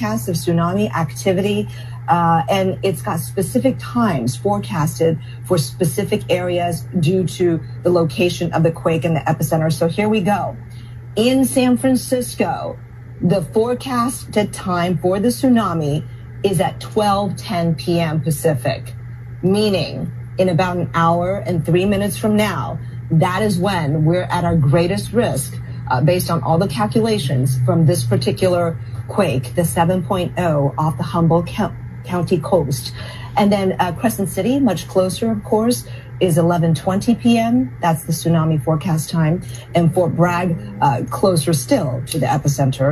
forecast of tsunami activity, and it's got specific times forecasted for specific areas due to the location of the quake and the epicenter. So here we go. In San Francisco, the forecasted time for the tsunami is at 12:10 p.m. Pacific, meaning in about an hour and 3 minutes from now, that is when we're at our greatest risk based on all the calculations from this particular quake, the 7.0 off the Humboldt County coast. And then Crescent City, much closer, of course, is 11:20 p.m. That's the tsunami forecast time. And Fort Bragg, closer still to the epicenter,